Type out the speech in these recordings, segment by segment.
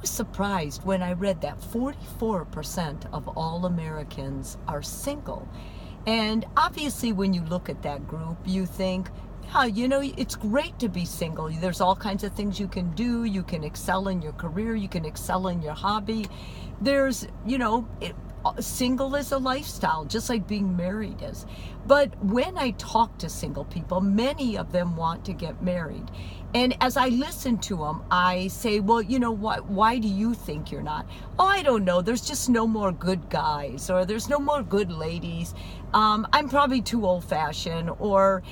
was surprised when I read that 44% of all Americans are single. And obviously, when you look at that group, you think, yeah, it's great to be single. There's all kinds of things you can do. You can excel in your career. You can excel in your hobby. There's, single is a lifestyle, just like being married is. But when I talk to single people, many of them want to get married. And as I listen to them, I say, well, why do you think you're not? Oh, I don't know. There's just no more good guys, or there's no more good ladies. I'm probably too old-fashioned, or,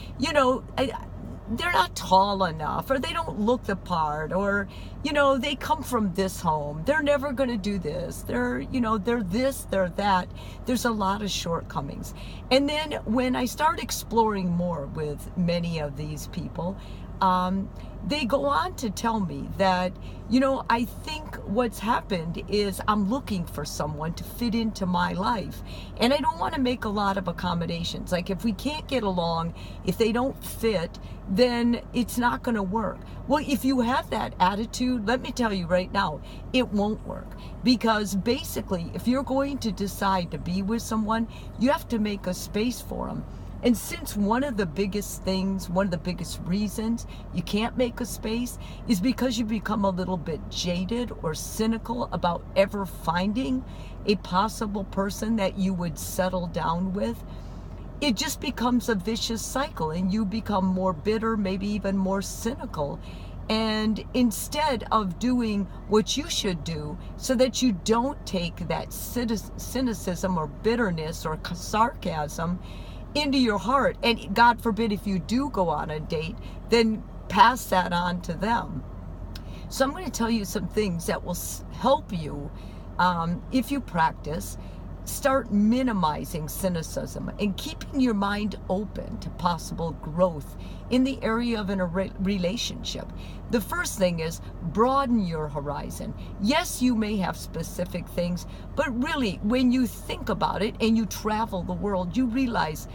they're not tall enough, or they don't look the part, or, they come from this home. They're never going to do this. They're this, they're that. There's a lot of shortcomings. And then when I start exploring more with many of these people, they go on to tell me that, I think what's happened is I'm looking for someone to fit into my life. And I don't want to make a lot of accommodations. Like, if we can't get along, if they don't fit, then it's not going to work. Well, if you have that attitude, let me tell you right now, it won't work. Because basically, if you're going to decide to be with someone, you have to make a space for them. And since one of the biggest reasons you can't make a space is because you become a little bit jaded or cynical about ever finding a possible person that you would settle down with, it just becomes a vicious cycle, and you become more bitter, maybe even more cynical. And instead of doing what you should do so that you don't take that cynicism or bitterness or sarcasm into your heart, and God forbid if you do go on a date, then pass that on to them. So I'm going to tell you some things that will help you, if you practice, start minimizing cynicism and keeping your mind open to possible growth in the area of a relationship. The first thing is broaden your horizon. Yes, you may have specific things, but really, when you think about it and you travel the world, you realize,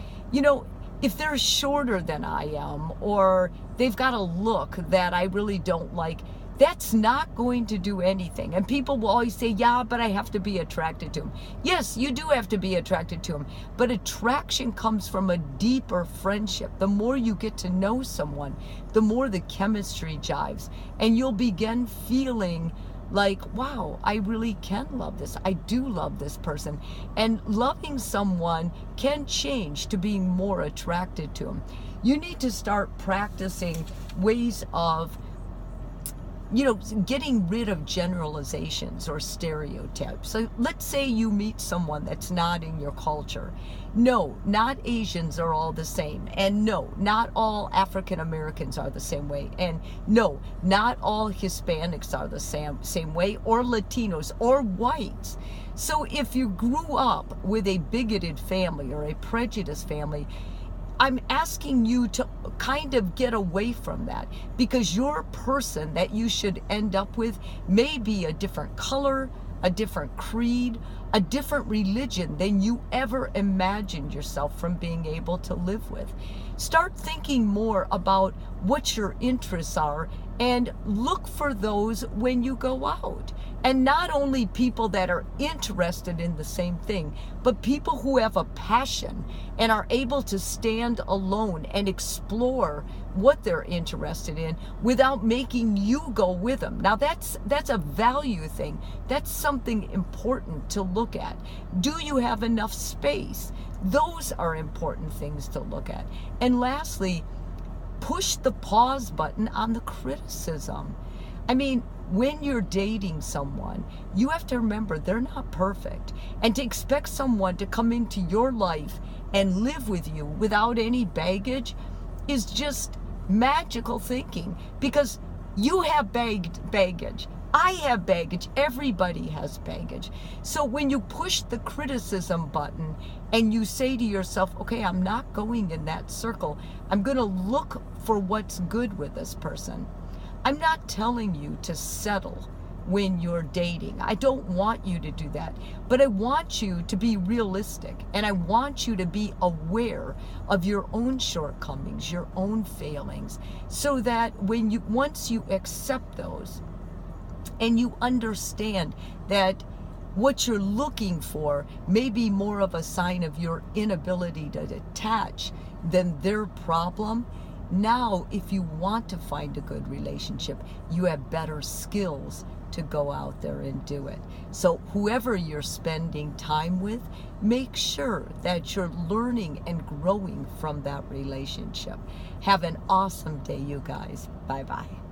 if they're shorter than I am, or they've got a look that I really don't like, that's not going to do anything. And people will always say, yeah, but I have to be attracted to him. Yes, you do have to be attracted to him. But attraction comes from a deeper friendship. The more you get to know someone, the more the chemistry jives. And you'll begin feeling like, wow, I really can love this. I do love this person. And loving someone can change to being more attracted to him. You need to start practicing ways of getting rid of generalizations or stereotypes. So let's say you meet someone that's not in your culture. No, not Asians are all the same. And no, not all African Americans are the same way. And no, not all Hispanics are the same way, or Latinos, or whites. So if you grew up with a bigoted family or a prejudiced family, I'm asking you to kind of get away from that, because your person that you should end up with may be a different color, a different creed, a different religion than you ever imagined yourself from being able to live with. Start thinking more about what your interests are, and look for those when you go out. And not only people that are interested in the same thing, but people who have a passion and are able to stand alone and explore what they're interested in without making you go with them. Now that's a value thing. That's something important to look at. Do you have enough space? Those are important things to look at. And lastly, push the pause button on the criticism. I mean, when you're dating someone, you have to remember they're not perfect. And to expect someone to come into your life and live with you without any baggage is just magical thinking, because you have baggage. I have baggage. Everybody has baggage. So when you push the criticism button and you say to yourself, okay, I'm not going in that circle. I'm going to look for what's good with this person. I'm not telling you to settle when you're dating. I don't want you to do that. But I want you to be realistic, and I want you to be aware of your own shortcomings, your own failings, so that once you accept those, and you understand that what you're looking for may be more of a sign of your inability to attach than their problem, now if you want to find a good relationship, you have better skills to go out there and do it. So whoever you're spending time with, make sure that you're learning and growing from that relationship. Have an awesome day, you guys. Bye-bye.